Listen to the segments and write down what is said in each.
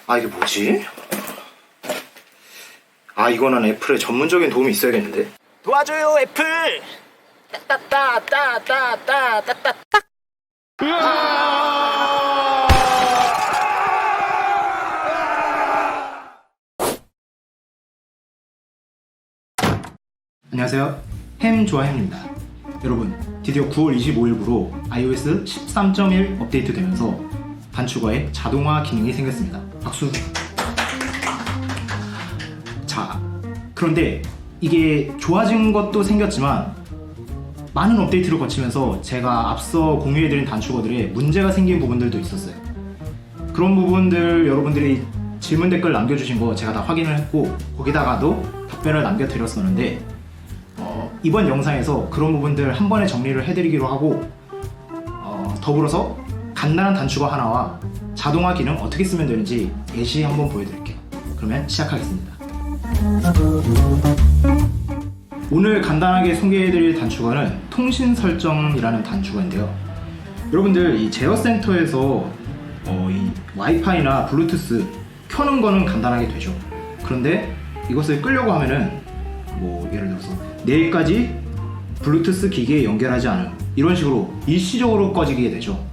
아, 이게 뭐지? 아, 이거는 애플에 전문적인 도움이 있어야겠는데. 도와줘요, 애플! 따따따따따따따따. 안녕하세요, 햄조아햄입니다. 여러분, 드디어 9월 25일부로 iOS 13.1 업데이트 되면서 단축어에 자동화 기능이 생겼습니다. 박수. 자, 그런데 이게 좋아진 것도 생겼지만 많은 업데이트를 거치면서 제가 앞서 공유해드린 단축어들에 문제가 생긴 부분들도 있었어요. 그런 부분들 여러분들이 질문 댓글 남겨주신 거 제가 다 확인을 했고 거기다가도 답변을 남겨드렸었는데 이번 영상에서 그런 부분들 한 번에 정리를 해드리기로 하고 더불어서 간단한 단축어 하나와 자동화 기능 어떻게 쓰면 되는지 예시 한번 보여드릴게요. 그러면 시작하겠습니다. 오늘 간단하게 소개해드릴 단축어는 통신 설정이라는 단축어인데요. 여러분들 이 제어센터에서 이 와이파이나 블루투스 켜는 거는 간단하게 되죠. 그런데 이것을 끄려고 하면은 뭐 예를 들어서 내일까지 블루투스 기기에 연결하지 않음 이런 식으로 일시적으로 꺼지게 되죠.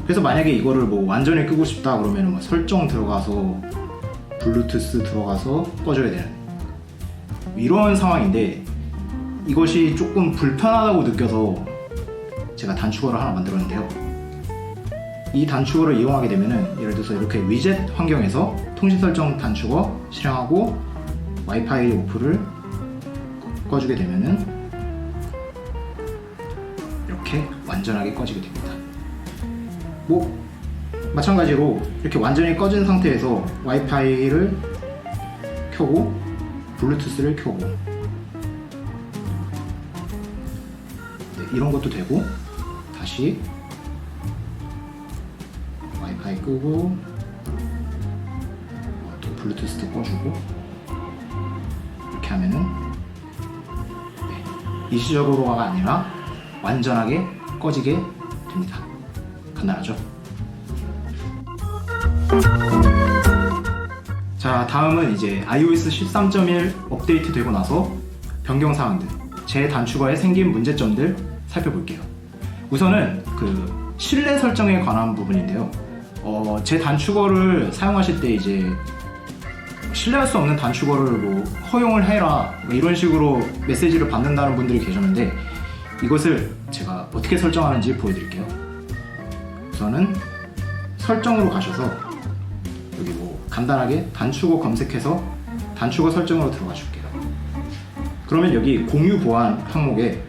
그래서 만약에 이거를 뭐 완전히 끄고 싶다 그러면 뭐 설정 들어가서 블루투스 들어가서 꺼줘야 되는 이런 상황인데 이것이 조금 불편하다고 느껴서 제가 단축어를 하나 만들었는데요. 이 단축어를 이용하게 되면은 예를 들어서 이렇게 위젯 환경에서 통신 설정 단축어 실행하고 와이파이 오프를 꺼주게 되면은 이렇게 완전하게 꺼지게 됩니다. 뭐 마찬가지로 이렇게 완전히 꺼진 상태에서 와이파이를 켜고 블루투스를 켜고 이런 것도 되고 다시 와이파이 끄고 또 블루투스도 꺼주고 이렇게 하면은 일시적으로가 아니라 완전하게 꺼지게 됩니다. 간단하죠? 자, 다음은 이제 iOS 13.1 업데이트 되고 나서 변경 사항들, 제 단축어에 생긴 문제점들 살펴볼게요. 우선은 그 실내 설정에 관한 부분인데요. 제 단축어를 사용하실 때 이제 신뢰할 수 없는 단축어를 뭐 허용을 해라 뭐 이런 식으로 메시지를 받는다는 분들이 계셨는데 이것을 제가 어떻게 설정하는지 보여드릴게요. 우선은 설정으로 가셔서 여기 뭐 간단하게 단축어 검색해서 단축어 설정으로 들어가 줄게요. 그러면 여기 공유 보안 항목에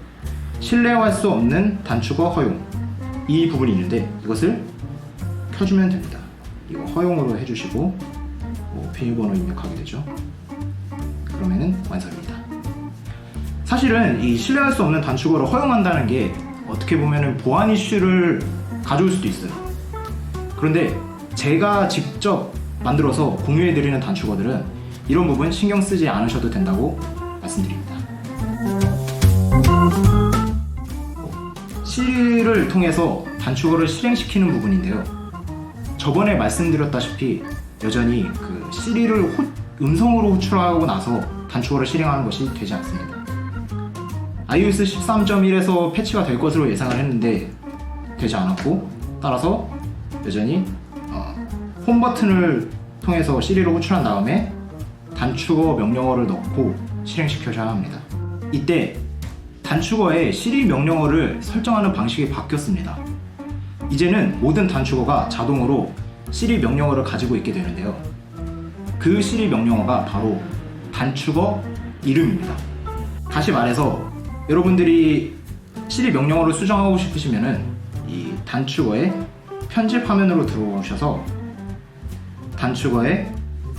신뢰할 수 없는 단축어 허용 이 부분이 있는데 이것을 켜주면 됩니다. 이거 허용으로 해주시고 뭐 비밀번호 입력하게 되죠. 그러면은 완성입니다. 사실은 이 신뢰할 수 없는 단축어를 허용한다는 게 어떻게 보면은 보안 이슈를 가져올 수도 있어요. 그런데 제가 직접 만들어서 공유해드리는 단축어들은 이런 부분 신경 쓰지 않으셔도 된다고 말씀드립니다. 시리를 통해서 단축어를 실행시키는 부분인데요. 저번에 말씀드렸다시피 여전히 그 시리를 음성으로 호출하고 나서 단축어를 실행하는 것이 되지 않습니다. iOS 13.1에서 패치가 될 것으로 예상을 했는데 되지 않았고 따라서 여전히 홈 버튼을 통해서 시리를 호출한 다음에 단축어 명령어를 넣고 실행시켜줘야 합니다. 이때 단축어에 시리 명령어를 설정하는 방식이 바뀌었습니다. 이제는 모든 단축어가 자동으로 시리 명령어를 가지고 있게 되는데요. 그 시리 명령어가 바로 단축어 이름입니다. 다시 말해서 여러분들이 시리 명령어를 수정하고 싶으시면은 이 단축어의 편집 화면으로 들어오셔서 단축어의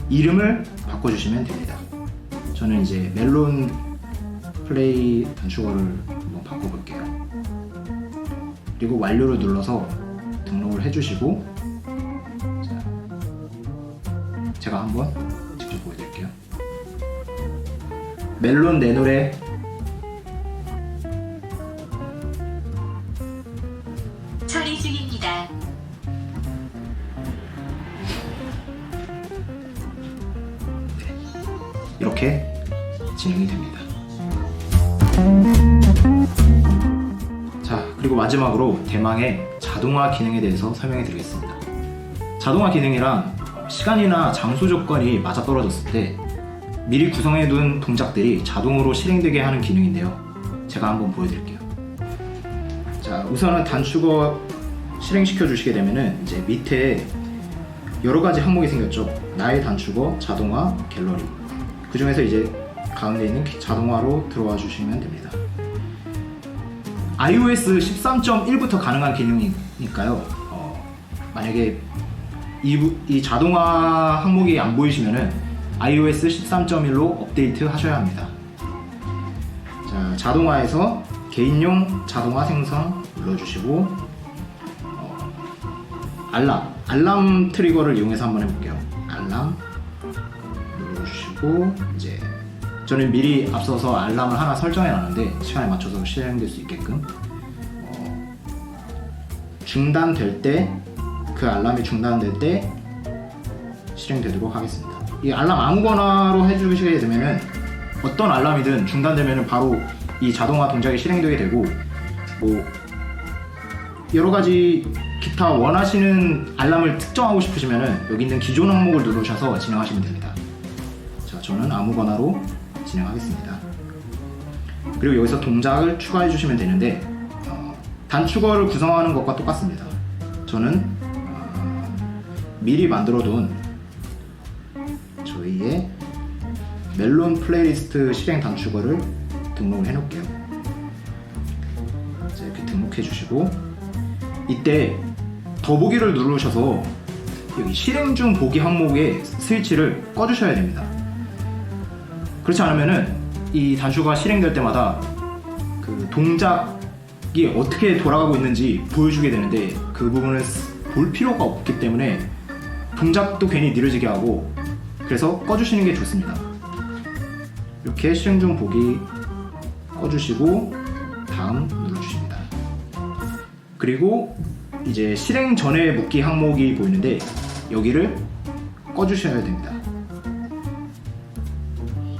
이름을 바꿔주시면 됩니다. 저는 이제 멜론 플레이 단축어를 한번 바꿔볼게요. 그리고 완료를 눌러서 등록을 해주시고 제가 한번 직접 보여드릴게요. 멜론 내 노래 처리 중입니다. 이렇게 진행이 됩니다. 자, 그리고 마지막으로 대망의 자동화 기능에 대해서 설명해 드리겠습니다. 자동화 기능이란 시간이나 장소 조건이 맞아떨어졌을 때 미리 구성해 둔 동작들이 자동으로 실행되게 하는 기능인데요. 제가 한번 보여드릴게요. 자, 우선은 단축어 실행시켜 주시게 되면은 이제 밑에 여러 가지 항목이 생겼죠. 나의 단축어, 자동화, 갤러리. 그 중에서 이제 가운데 있는 자동화로 들어와 주시면 됩니다. iOS 13.1부터 가능한 기능이니까요. 만약에 이 자동화 항목이 안 보이시면은 iOS 13.1로 업데이트 하셔야 합니다. 자, 자동화에서 개인용 자동화 생성 눌러주시고 알람 트리거를 이용해서 한번 해볼게요. 알람 눌러주시고 이제 저는 미리 앞서서 알람을 하나 설정해 놨는데 시간에 맞춰서 실행될 수 있게끔 중단될 때 그 알람이 중단될 때 실행되도록 하겠습니다. 이 알람 아무거나로 해주시게 되면은 어떤 알람이든 중단되면은 바로 이 자동화 동작이 실행되게 되고 뭐 여러 가지 기타 원하시는 알람을 특정하고 싶으시면은 여기 있는 기존 항목을 누르셔서 진행하시면 됩니다. 자, 저는 아무거나로 진행하겠습니다. 그리고 여기서 동작을 추가해 주시면 되는데 단축어를 구성하는 것과 똑같습니다. 저는 미리 만들어둔 저희의 멜론 플레이리스트 실행 단축어를 등록을 해놓을게요. 자, 이렇게 등록해 주시고 이때 더보기를 누르셔서 여기 실행 중 보기 항목의 스위치를 꺼주셔야 됩니다. 그렇지 않으면은 이 단축어가 실행될 때마다 그 동작이 어떻게 돌아가고 있는지 보여주게 되는데 그 부분을 볼 필요가 없기 때문에 동작도 괜히 느려지게 하고 그래서 꺼주시는 게 좋습니다. 이렇게 실행 중 보기 꺼주시고 다음 눌러주십니다. 그리고 이제 실행 전에 묻기 항목이 보이는데 여기를 꺼주셔야 됩니다.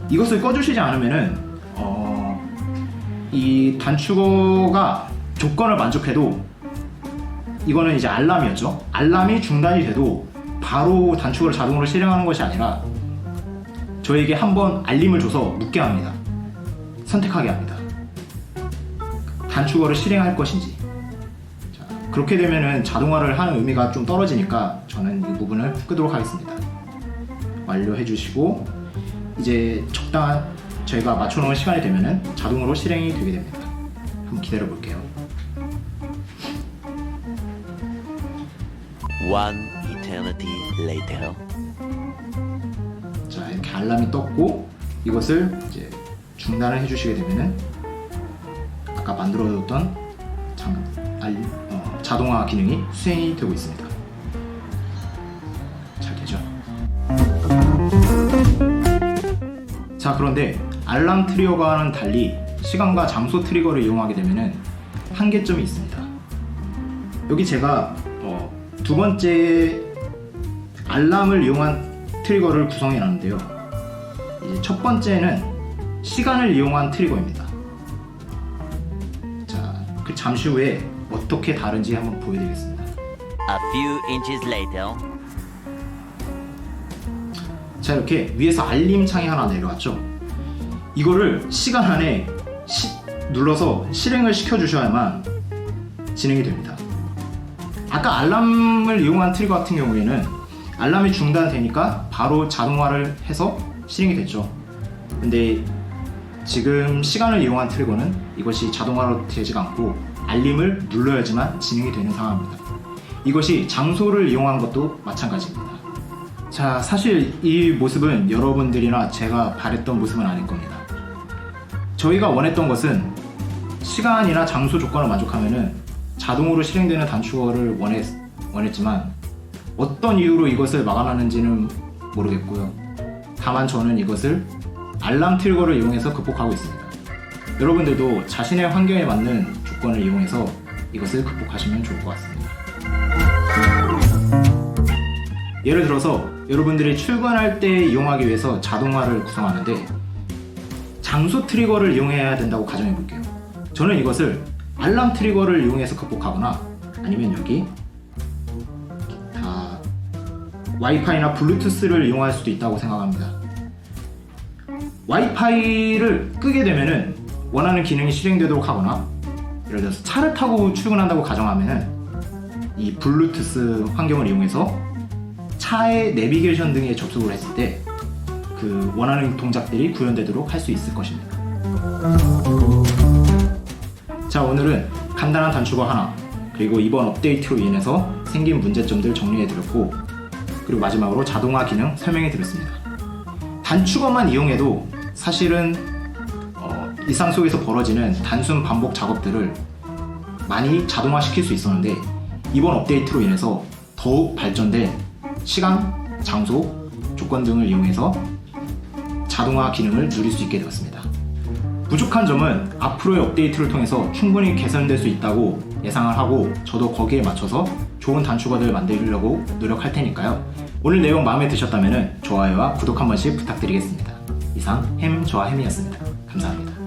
이것을 꺼주시지 않으면은 이 단축어가 조건을 만족해도 이거는 이제 알람이었죠. 알람이 중단이 돼도 바로 단축어를 자동으로 실행하는 것이 아니라 저에게 한번 알림을 줘서 묻게 합니다. 선택하게 합니다. 단축어를 실행할 것인지. 자, 그렇게 되면은 자동화를 하는 의미가 좀 떨어지니까 저는 이 부분을 끄도록 하겠습니다. 완료해 주시고 이제 적당한 저희가 맞춰놓은 시간이 되면은 자동으로 실행이 되게 됩니다. 한번 기다려 볼게요. One eternity later. 자, 이렇게 알람이 떴고 이것을 이제 중단을 해주시게 되면은 아까 만들어뒀던 자동화 기능이 수행이 되고 있습니다. 잘 되죠? 자, 그런데 알람 트리거와는 달리 시간과 장소 트리거를 이용하게 되면은 한계점이 있습니다. 여기 제가 두 번째 알람을 이용한 트리거를 구성해 놨는데요. 이제 첫 번째는 시간을 이용한 트리거입니다. 자, 그 잠시 후에 어떻게 다른지 한번 보여드리겠습니다. A few inches later. 자, 이렇게 위에서 알림 창이 하나 내려왔죠. 이거를 시간 안에 눌러서 실행을 시켜주셔야만 진행이 됩니다. 아까 알람을 이용한 트리거 같은 경우에는 알람이 중단되니까 바로 자동화를 해서 실행이 됐죠. 근데 지금 시간을 이용한 트리거는 이것이 자동화로 되지가 않고 알림을 눌러야지만 진행이 되는 상황입니다. 이것이 장소를 이용한 것도 마찬가지입니다. 자, 사실 이 모습은 여러분들이나 제가 바랬던 모습은 아닐 겁니다. 저희가 원했던 것은 시간이나 장소 조건을 만족하면은 자동으로 실행되는 단축어를 원했지만 어떤 이유로 이것을 막아놨는지는 모르겠고요. 다만 저는 이것을 알람 트리거를 이용해서 극복하고 있습니다. 여러분들도 자신의 환경에 맞는 조건을 이용해서 이것을 극복하시면 좋을 것 같습니다. 예를 들어서 여러분들이 출근할 때 이용하기 위해서 자동화를 구성하는데 장소 트리거를 이용해야 된다고 가정해 볼게요. 저는 이것을 알람 트리거를 이용해서 극복하거나 아니면 여기 다 와이파이나 블루투스를 이용할 수도 있다고 생각합니다. 와이파이를 끄게 되면은 원하는 기능이 실행되도록 하거나 예를 들어서 차를 타고 출근한다고 가정하면은 이 블루투스 환경을 이용해서 차의 내비게이션 등에 접속을 했을 때 그 원하는 동작들이 구현되도록 할 수 있을 것입니다. 자, 오늘은 간단한 단축어 하나 그리고 이번 업데이트로 인해서 생긴 문제점들 정리해드렸고 그리고 마지막으로 자동화 기능 설명해드렸습니다. 단축어만 이용해도 사실은 일상 속에서 벌어지는 단순 반복 작업들을 많이 자동화시킬 수 있었는데 이번 업데이트로 인해서 더욱 발전된 시간, 장소, 조건 등을 이용해서 자동화 기능을 누릴 수 있게 되었습니다. 부족한 점은 앞으로의 업데이트를 통해서 충분히 개선될 수 있다고 예상을 하고 저도 거기에 맞춰서 좋은 단축어들을 만들려고 노력할 테니까요. 오늘 내용 마음에 드셨다면 좋아요와 구독 한 번씩 부탁드리겠습니다. 이상 햄 좋아 햄이었습니다. 감사합니다.